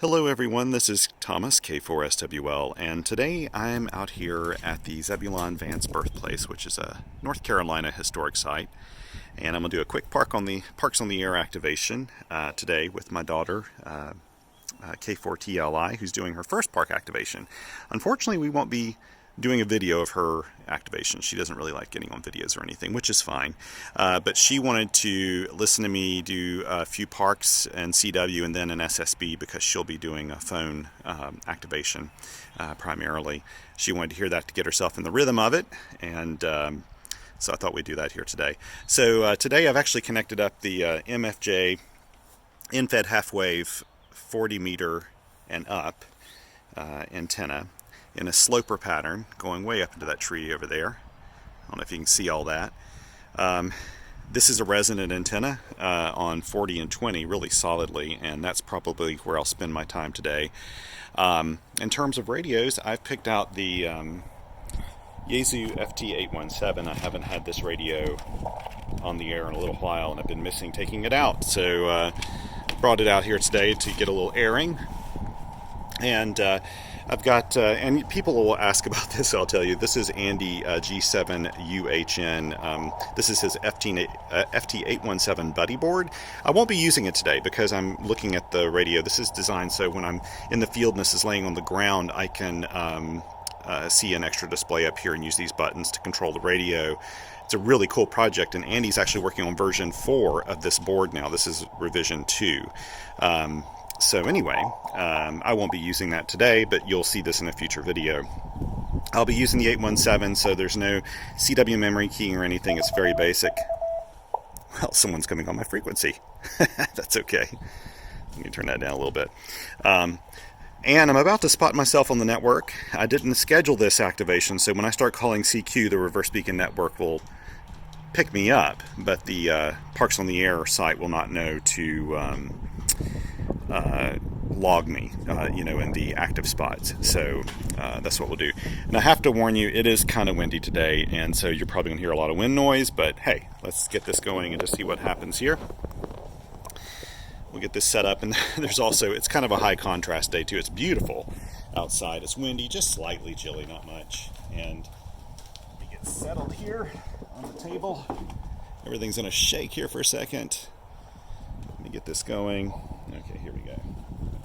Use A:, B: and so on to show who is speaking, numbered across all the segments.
A: Hello everyone, this is Thomas, K4SWL, and today I'm out here at the Zebulon Vance birthplace, which is a North Carolina historic site. And I'm going to do a quick Parks on the Air activation today with my daughter, K4TLI, who's doing her first park activation. Unfortunately, we won't be doing a video of her activation. She doesn't really like getting on videos or anything, which is fine. But she wanted to listen to me do a few parks and CW and then an SSB because she'll be doing a phone activation primarily. She wanted to hear that to get herself in the rhythm of it, and so I thought we'd do that here today. So today I've actually connected up the MFJ in-fed half-wave 40 meter and up antenna in a sloper pattern going way up into that tree over there. I don't know if you can see all that. This is a resonant antenna on 40 and 20 really solidly, and that's probably where I'll spend my time today. In terms of radios, I've picked out the Yaesu FT-817. I haven't had this radio on the air in a little while, and I've been missing taking it out. So brought it out here today to get a little airing. And I've got, and people will ask about this, I'll tell you, this is Andy G7UHN. This is his FT-817 buddy board. I won't be using it today because I'm looking at the radio. This is designed so when I'm in the field and this is laying on the ground, I can see an extra display up here and use these buttons to control the radio. It's a really cool project, and Andy's actually working on version 4 of this board now. This is revision 2. So anyway, I won't be using that today, but you'll see this in a future video. I'll be using the 817, so there's no CW memory keying or anything. It's very basic. Well, someone's coming on my frequency. That's okay. Let me turn that down a little bit. And I'm about to spot myself on the network. I didn't schedule this activation, so when I start calling CQ, the reverse beacon network will pick me up, but the Parks on the Air site will not know to log me, in the active spots. So that's what we'll do. And I have to warn you, it is kind of windy today, and so you're probably going to hear a lot of wind noise, but hey, let's get this going and just see what happens here. We'll get this set up, and there's also, it's kind of a high contrast day too. It's beautiful outside. It's windy, just slightly chilly, not much. And let me get settled here on the table. Everything's going to shake here for a second. Let me get this going. Okay, here we go.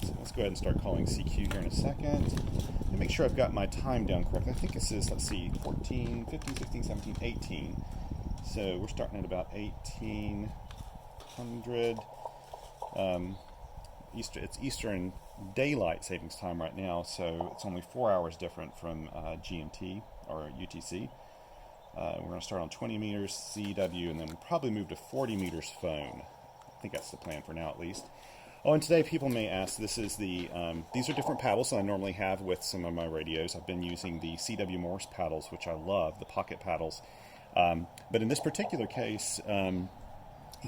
A: So let's go ahead and start calling CQ here in a second. Let me make sure I've got my time down correctly. I think this is, let's see, 14, 15, 16, 17, 18. So we're starting at about 1800. It's Eastern Daylight Savings Time right now, so it's only 4 hours different from GMT or UTC. We're going to start on 20 meters CW and then probably move to 40 meters phone. I think that's the plan for now, at least. Oh, and today people may ask, this is the these are different paddles than I normally have with some of my radios. I've been using the CW Morse paddles, which I love, the pocket paddles. But in this particular case,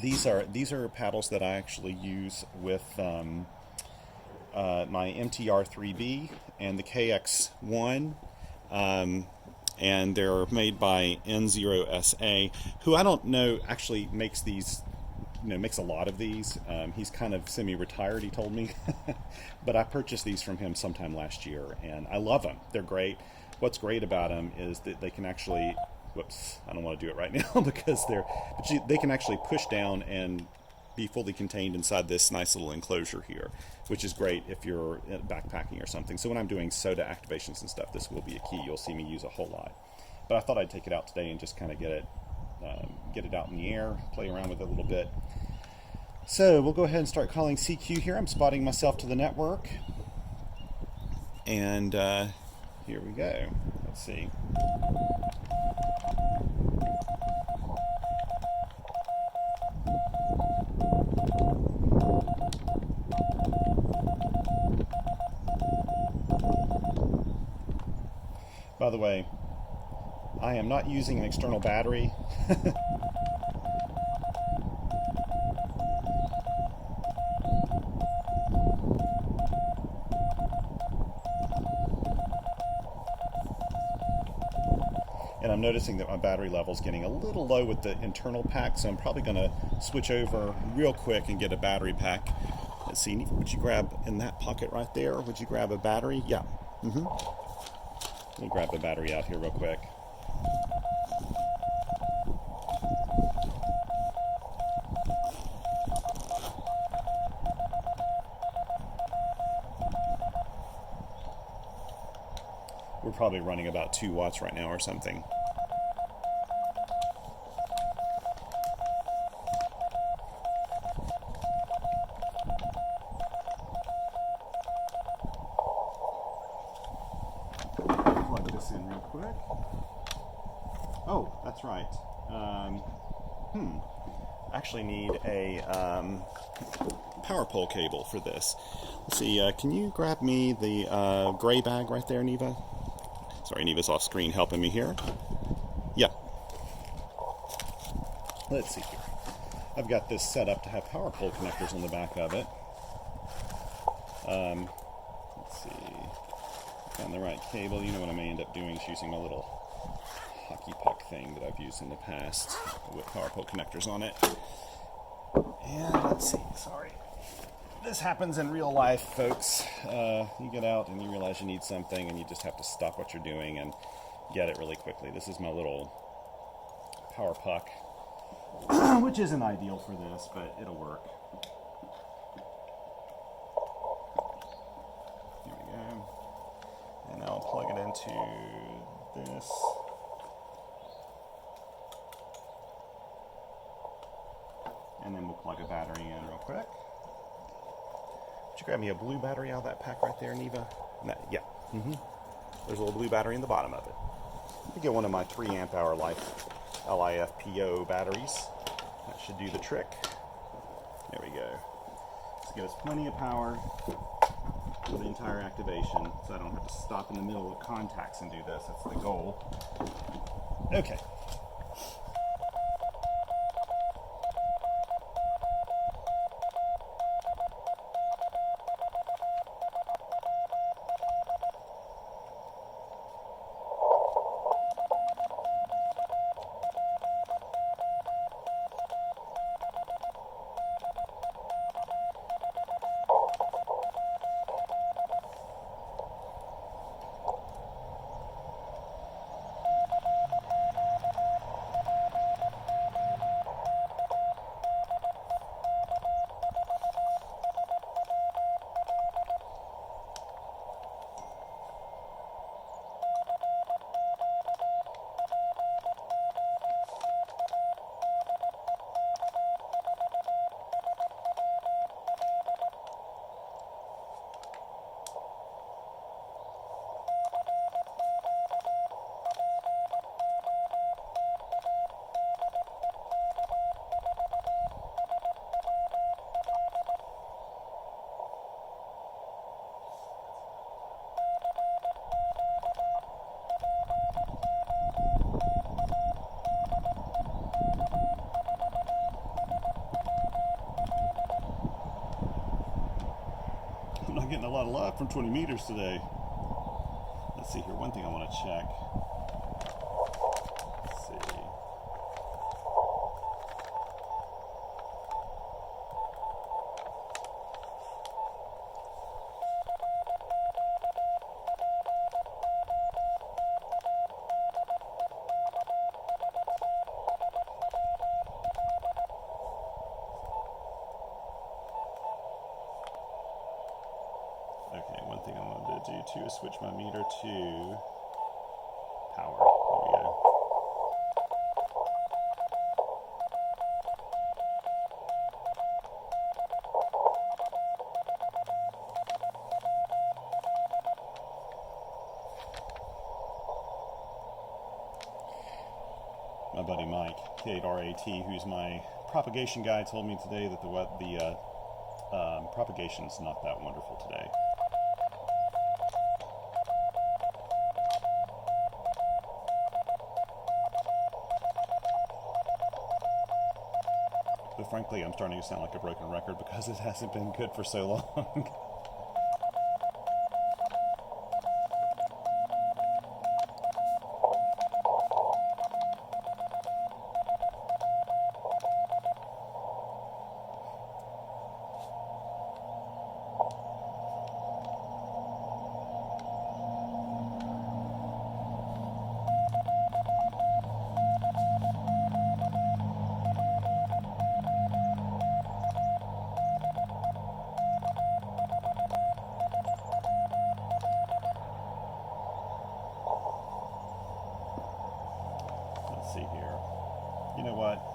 A: these are paddles that I actually use with my MTR3B and the KX1. And they're made by N0SA, who I don't know actually makes these, makes a lot of these. He's kind of semi-retired, he told me, but I purchased these from him sometime last year, and I love them. They're great. What's great about them is that they can actually, whoops, I don't want to do it right now because they can actually push down and be fully contained inside this nice little enclosure here, which is great if you're backpacking or something. So when I'm doing SOTA activations and stuff, this will be a key. You'll see me use a whole lot. But I thought I'd take it out today and just kind of get it out in the air, play around with it a little bit. So we'll go ahead and start calling CQ here. I'm spotting myself to the network. And here we go. Let's see. By the way, I am not using an external battery. And I'm noticing that my battery level is getting a little low with the internal pack, so I'm probably going to switch over real quick and get a battery pack Let's see, would you grab in that pocket right there? Would you grab a battery? Yeah. Let me grab the battery out here real quick. We're probably running about 2 watts right now or something. Plug this in real quick. Oh, that's right. Actually need a power pole cable for this. Let's see, can you grab me the gray bag right there, Neva? Sorry, Neva's off screen helping me here. Yeah. Let's see here. I've got this set up to have power pole connectors on the back of it. Let's see. Found the right cable. You know what I may end up doing is using my little hockey puck thing that I've used in the past with power pole connectors on it. And let's see, sorry. This happens in real life, folks. You get out and you realize you need something and you just have to stop what you're doing and get it really quickly. This is my little power puck, which isn't ideal for this, but it'll work. Here we go. And I'll plug it into this. And then we'll plug a battery in real quick. Would you grab me a blue battery out of that pack right there, Neva? Yeah. There's a little blue battery in the bottom of it. You get one of my 3 amp hour life LiFPO batteries. That should do the trick. There we go. This gives us plenty of power for the entire activation, so I don't have to stop in the middle of contacts and do this. That's the goal. Okay. Not getting a lot of love from 20 meters today. Let's see here. One thing I want to check. Let's see. Okay, one thing I wanted to do too is switch my meter to power. There we go. My buddy Mike, K8RAT, who's my propagation guy, told me today that the propagation is not that wonderful today. But frankly, I'm starting to sound like a broken record because it hasn't been good for so long. know what?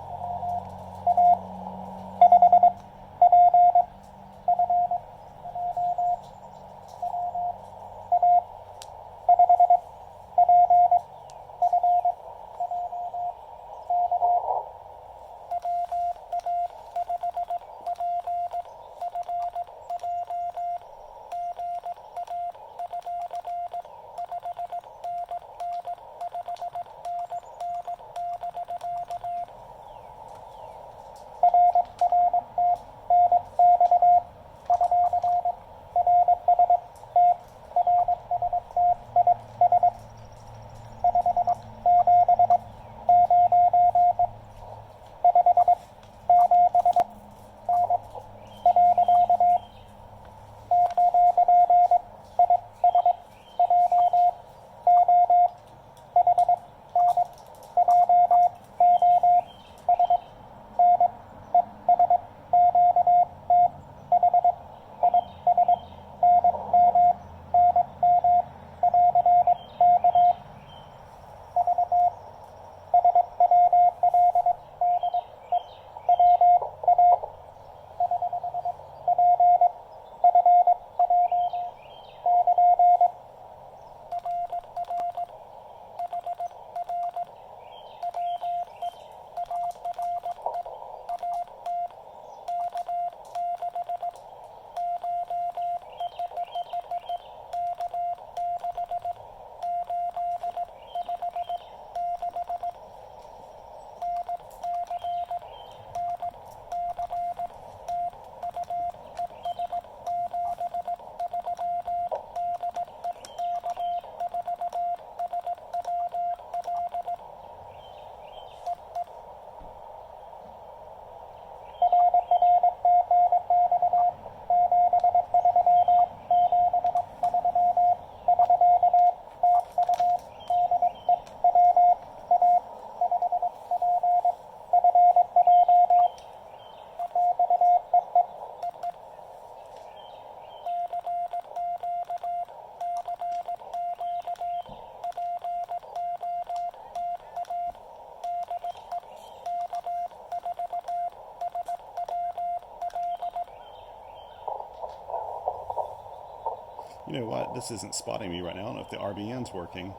A: You know what? This isn't spotting me right now. I don't know if the RBN's working.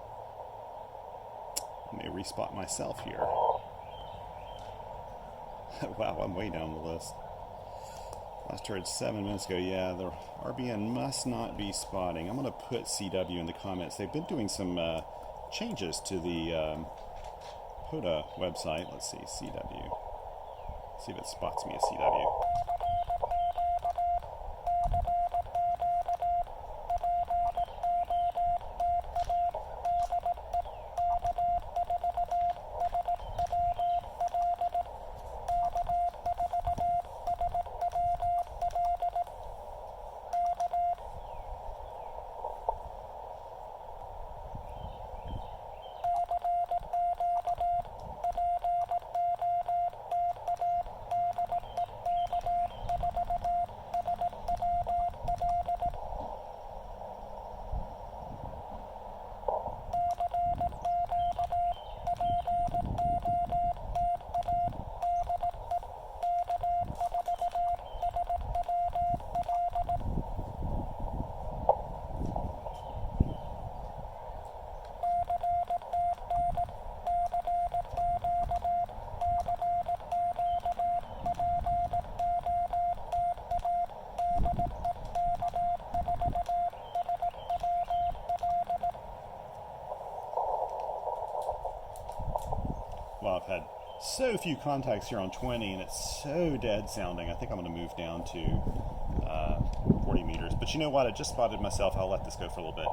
A: I may respot myself here. Wow, I'm way down the list. Last heard 7 minutes ago. Yeah, the RBN must not be spotting. I'm going to put CW in the comments. They've been doing some changes to the POTA website. Let's see, CW. See if it spots me as CW. Well, I've had so few contacts here on 20, and it's so dead sounding. I think I'm going to move down to 40 meters. But you know what? I just spotted myself. I'll let this go for a little bit.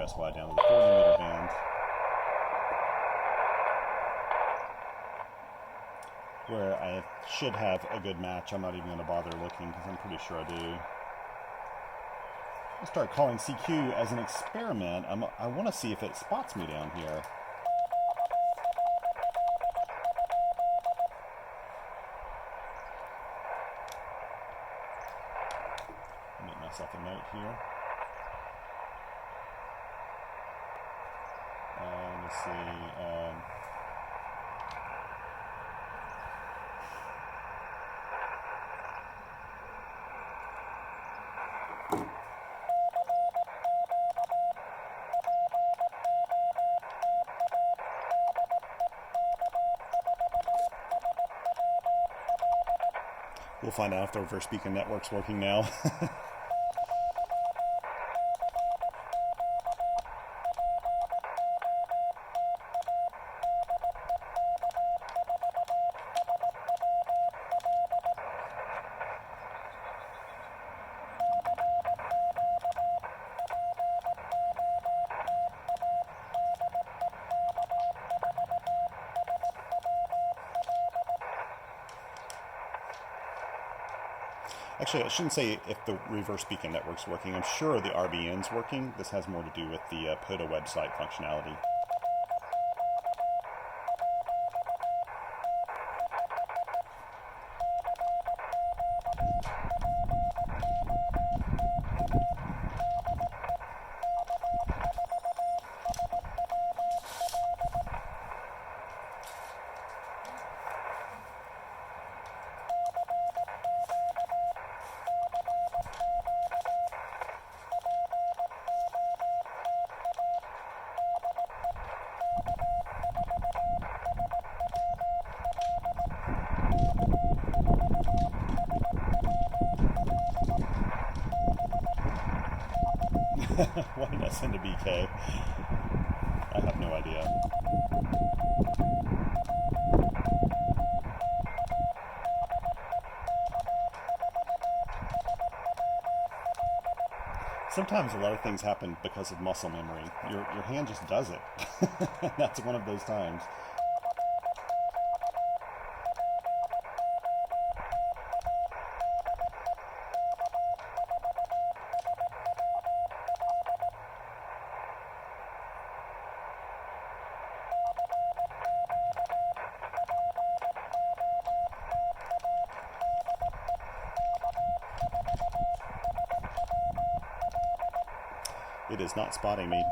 A: SY down to the 40 meter band. Where I should have a good match. I'm not even going to bother looking because I'm pretty sure I do. I'll start calling CQ as an experiment. I want to see if it spots me down here. Make myself a note here. Let me see. We'll find out if the reverse beacon network's working now. Actually, I shouldn't say if the reverse beacon network's working. I'm sure the RBN's working. This has more to do with the POTA website functionality. Why did I send a BK? I have no idea. Sometimes a lot of things happen because of muscle memory. Your hand just does it. That's one of those times. It is not spotting me.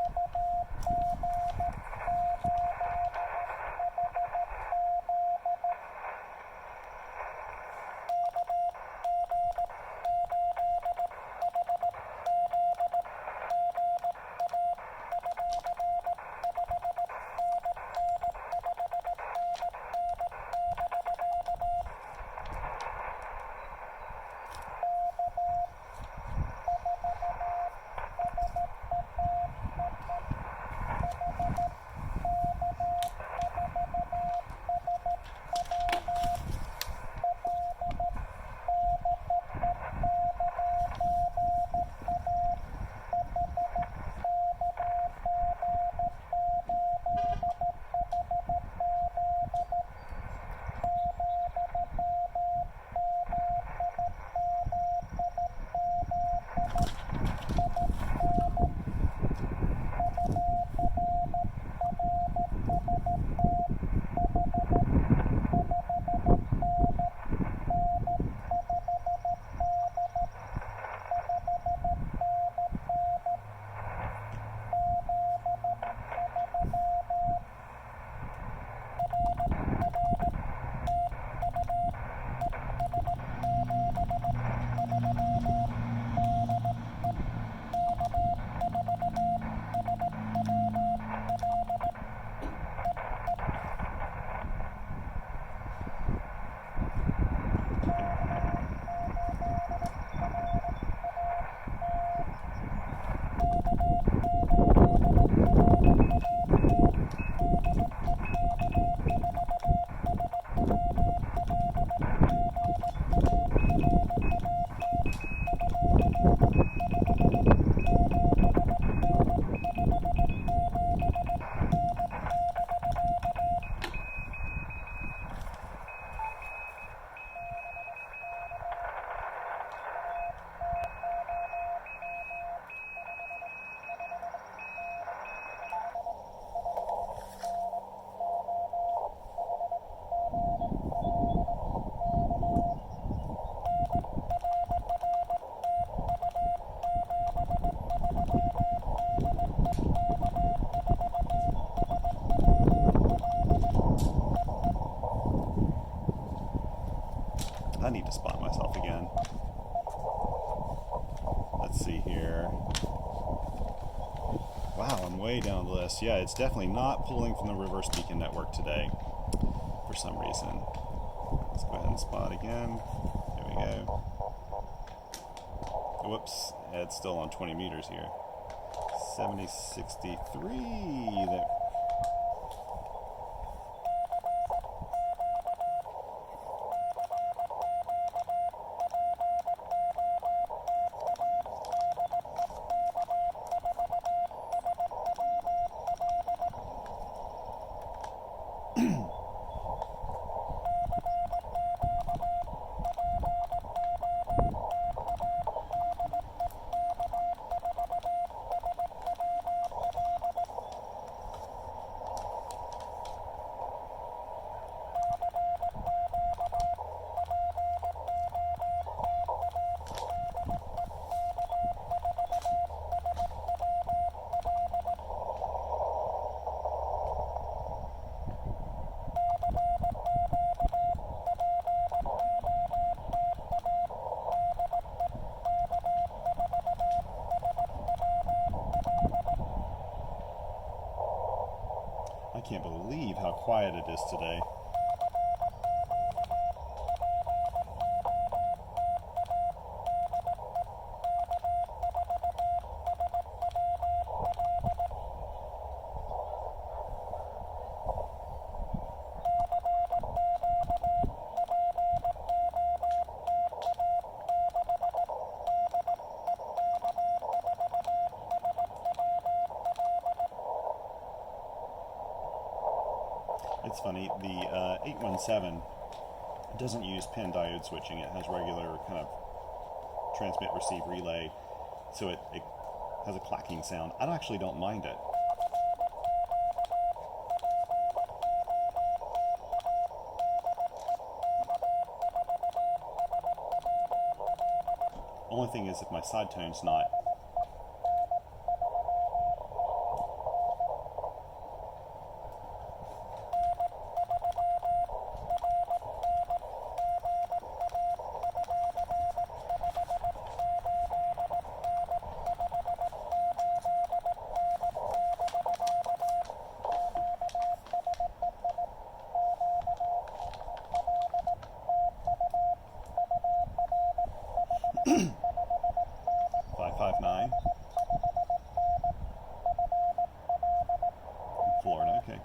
A: I need to spot myself again. Let's see here. Wow, I'm way down the list. Yeah, it's definitely not pulling from the reverse beacon network today for some reason. Let's go ahead and spot again. There we go. Whoops, it's still on 20 meters here. 7063. There. I can't believe how quiet it is today. It's funny, the 817 doesn't use pin diode switching. It has regular kind of transmit receive relay, so it has a clacking sound. I actually don't mind it. Only thing is if my side tone's not Florida, okay.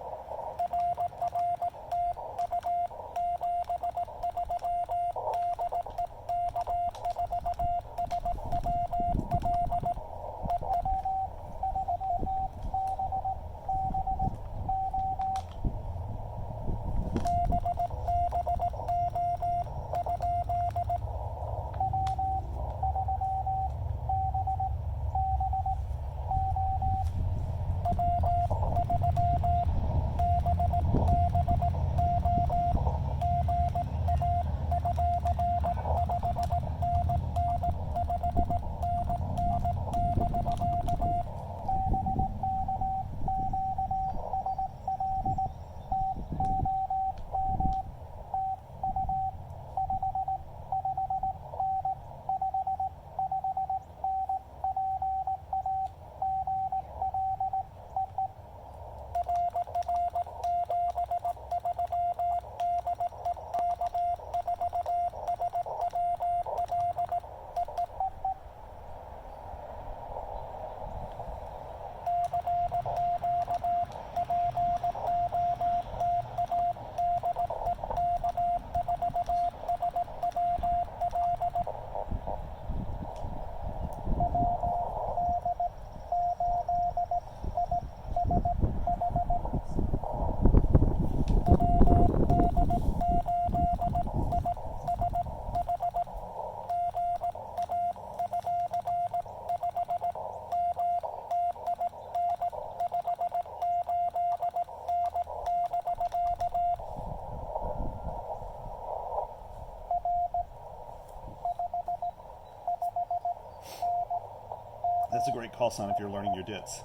A: That's a great call sign if you're learning your dits.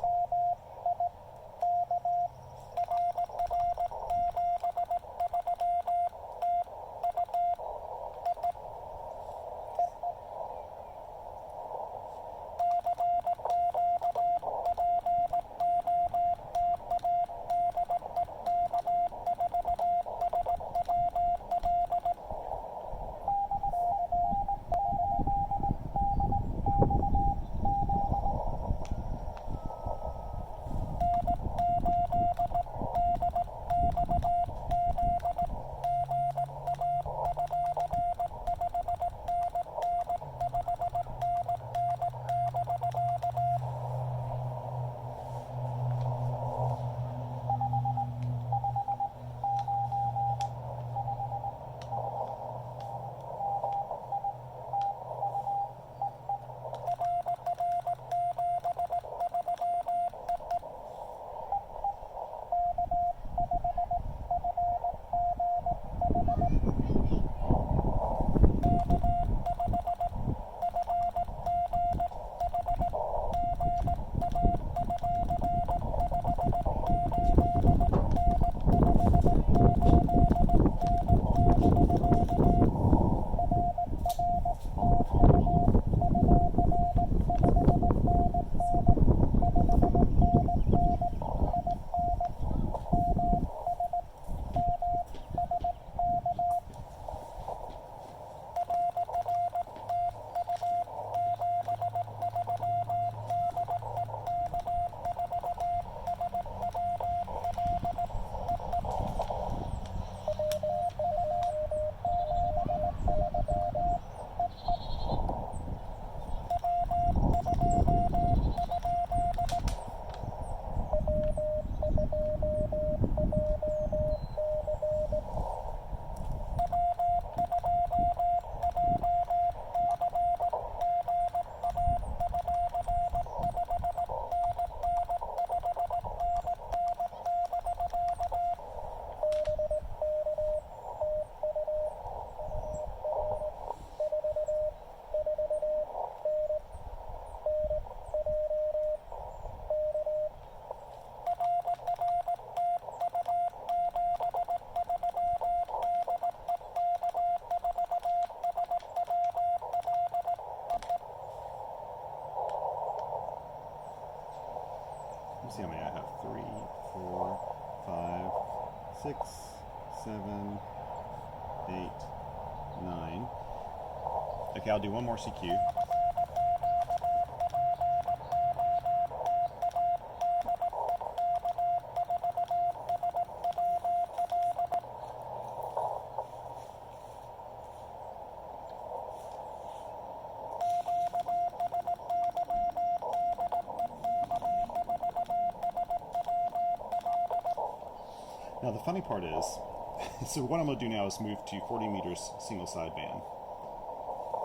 A: 6, 7, 8, 9. Okay, I'll do one more CQ. Now the funny part is, so what I'm going to do now is move to 40 meters single sideband.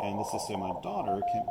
A: And this is so my daughter can...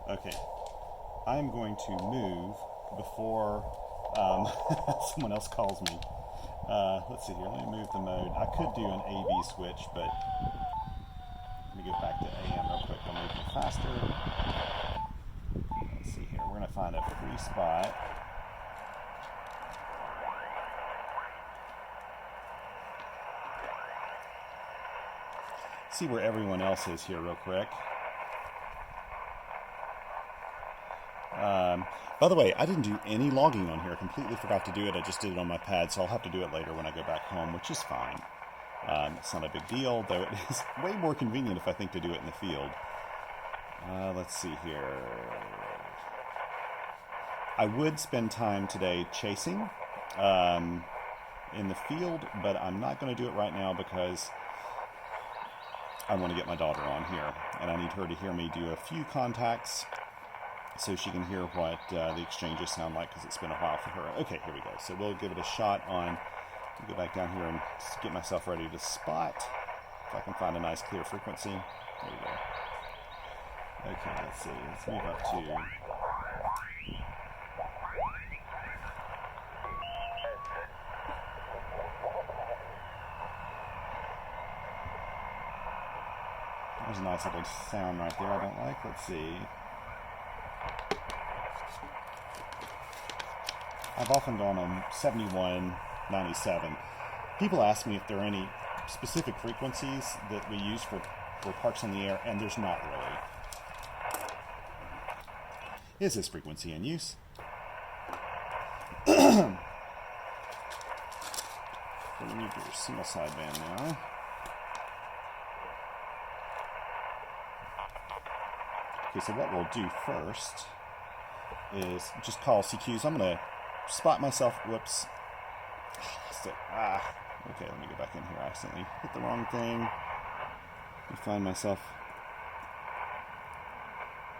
A: Okay, I'm going to move before someone else calls me. Let's see here, let me move the mode. I could do an A-B switch, but let me go back to AM real quick. I'll move it faster. Let's see here, we're going to find a free spot. See where everyone else is here real quick. By the way, I didn't do any logging on here. I completely forgot to do it. I just did it on my pad, so I'll have to do it later when I go back home, which is fine. It's not a big deal, though it is way more convenient if I think to do it in the field. Let's see here. I would spend time today chasing in the field, but I'm not going to do it right now because I want to get my daughter on here, and I need her to hear me do a few contacts so she can hear what the exchanges sound like, because it's been a while for her. Okay, here we go. So we'll give it a shot on, go back down here and get myself ready to spot, if I can find a nice clear frequency. There we go. Okay, let's see. Let's move up to... There's a nice little sound right there I don't like. Let's see. I've often gone on 7197. People ask me if there are any specific frequencies that we use for parks on the air, and there's not really. Is this frequency in use? 40 meters, single sideband now. Okay, so what we'll do first is just call CQs. I'm going to spot myself. Whoops. Okay, let me go back in here. I accidentally hit the wrong thing. Let me find myself.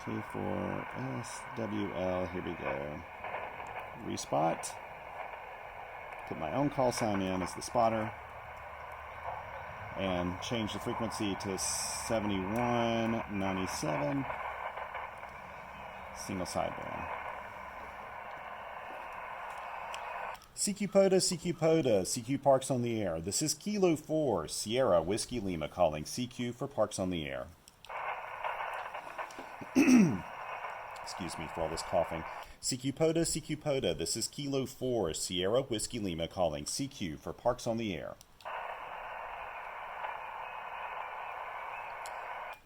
A: T4SWL. Here we go. Respot. Put my own call sign in as the spotter. And change the frequency to 7197. Single sideband. CQ POTA, CQ POTA, CQ Parks on the Air. This is Kilo 4, Sierra Whiskey Lima calling CQ for Parks on the Air. Excuse me for all this coughing. CQ POTA, CQ POTA. This is Kilo 4, Sierra Whiskey Lima calling CQ for Parks on the Air.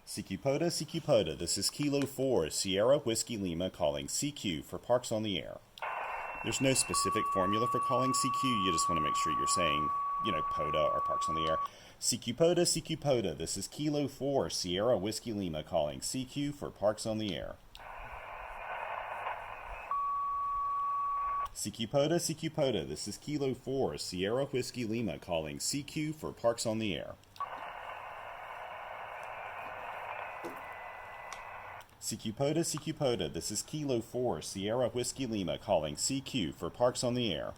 A: CQ POTA, CQ POTA. This is Kilo 4, Sierra Whiskey Lima calling CQ for Parks on the Air. There's no specific formula for calling CQ. You just want to make sure you're saying, POTA or Parks on the Air. CQ POTA, CQ POTA. This is Kilo 4, Sierra Whiskey Lima calling CQ for Parks on the Air. CQ POTA, CQ POTA. This is Kilo 4, Sierra Whiskey Lima calling CQ for Parks on the Air. CQ POTA, CQ POTA. This is Kilo 4, Sierra Whiskey Lima calling CQ for Parks on the Air.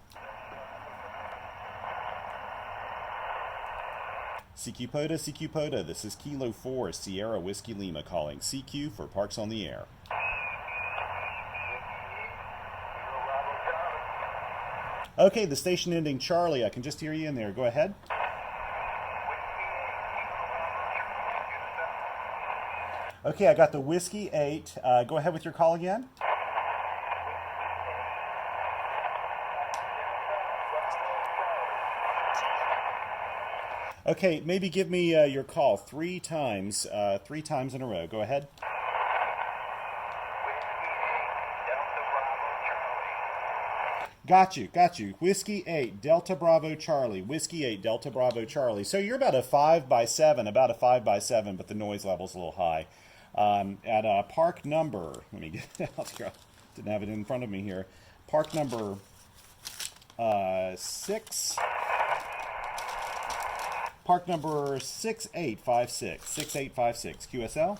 A: CQ POTA, CQ POTA. This is Kilo 4, Sierra Whiskey Lima calling CQ for Parks on the Air. Okay, the station ending Charlie. I can just hear you in there. Go ahead. Okay, I got the Whiskey 8. Go ahead with your call again. Okay, maybe give me your call three times in a row. Go ahead. Got you. Whiskey 8, Delta Bravo Charlie. Whiskey 8, Delta Bravo Charlie. So you're about a 5x7, but the noise level's a little high. At park number, let me get it out here. Didn't have it in front of me here. Park number 6. Park number 6856. 6856. QSL.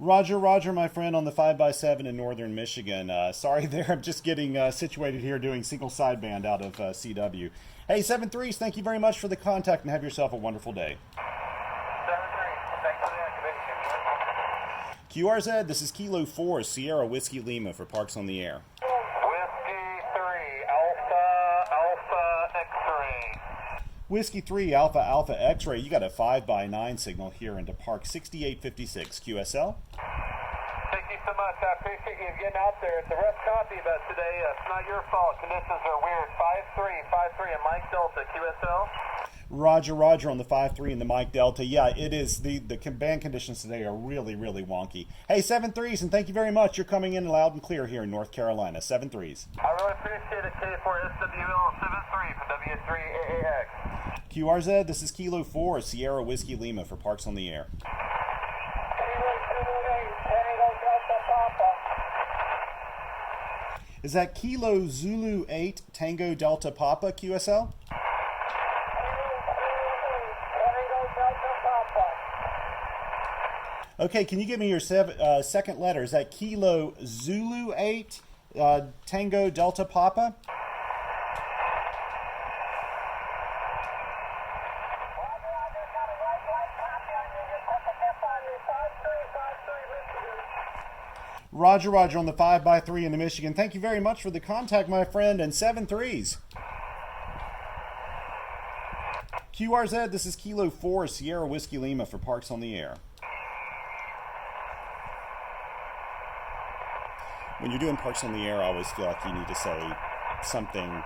A: Roger, my friend, on the 5x7 in northern Michigan. Sorry there, I'm just getting situated here doing single sideband out of CW. Hey, 7-3s, thank you very much for the contact and have yourself a wonderful day.
B: 7-3, thanks for the activation.
A: QRZ, this is Kilo 4, Sierra Whiskey Lima for Parks on the Air.
B: Whiskey 3, Alpha X-ray.
A: Whiskey 3, Alpha X-ray. You got a 5x9 signal here into Park 6856. QSL.
B: Thank you so much. I appreciate you getting out there. It's a rough copy, but today it's not your fault. Conditions are weird. 5-3 and Mike Delta. QSL.
A: Roger on the 5-3 and the Mike Delta. Yeah, it is. The band conditions today are really wonky. Hey, 7-3s, and thank you very much. You're coming in loud and clear here in North Carolina. 7-3s.
B: I really appreciate it. K4SWL 7-3 from W3AAX.
A: QRZ, this is Kilo 4, Sierra Whiskey Lima for Parks on the Air. Is that Kilo Zulu 8 Tango Delta Papa, QSL? Okay, can you give me your second letter? Is that Kilo Zulu 8 Tango Delta Papa? Roger on the 5x3 in the Michigan. Thank you very much for the contact, my friend, and 7-3s. QRZ, this is Kilo 4, Sierra Whiskey Lima for Parks on the Air. When you're doing Parks on the Air, I always feel like you need to say something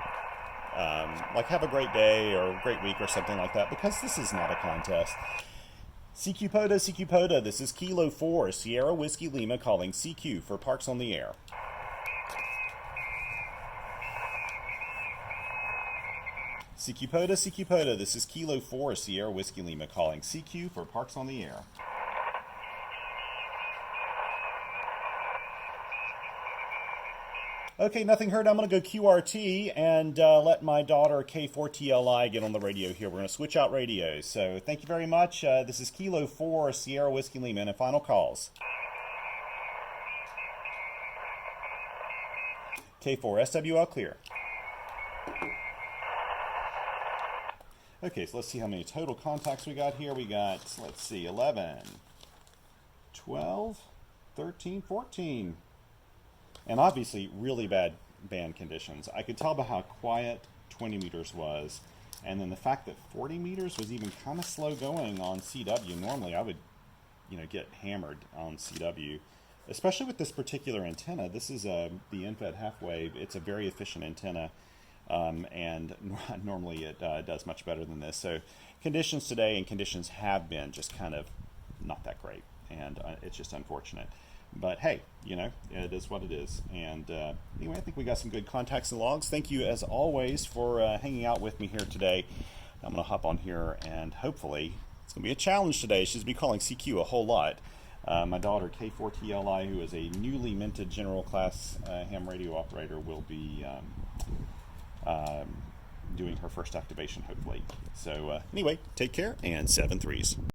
A: like have a great day or great week or something like that, because this is not a contest. CQ POTA, this is Kilo 4, Sierra Whiskey Lima calling CQ for Parks on the Air. CQ POTA, this is Kilo 4, Sierra Whiskey Lima calling CQ for Parks on the Air. Okay, nothing heard. I'm going to go QRT and let my daughter K4TLI get on the radio here. We're going to switch out radios. So thank you very much. This is Kilo 4 Sierra Whiskey Lima, and final calls. K4 SWL clear. Okay, so let's see how many total contacts we got here. We got, let's see, 11, 12, 13, 14. And obviously, really bad band conditions. I could tell by how quiet 20 meters was, and then the fact that 40 meters was even kind of slow going on CW. Normally, I would, get hammered on CW, especially with this particular antenna. This is the infed half wave. It's a very efficient antenna, and normally it does much better than this. So conditions today and conditions have been just kind of not that great, and it's just unfortunate. But hey, it is what it is. And anyway, I think we got some good contacts and logs. Thank you, as always, for hanging out with me here today. I'm going to hop on here, and hopefully it's going to be a challenge today. She's been calling CQ a whole lot. My daughter, K4TLI, who is a newly minted general class ham radio operator, will be doing her first activation, hopefully. So anyway, take care, and 7 3s.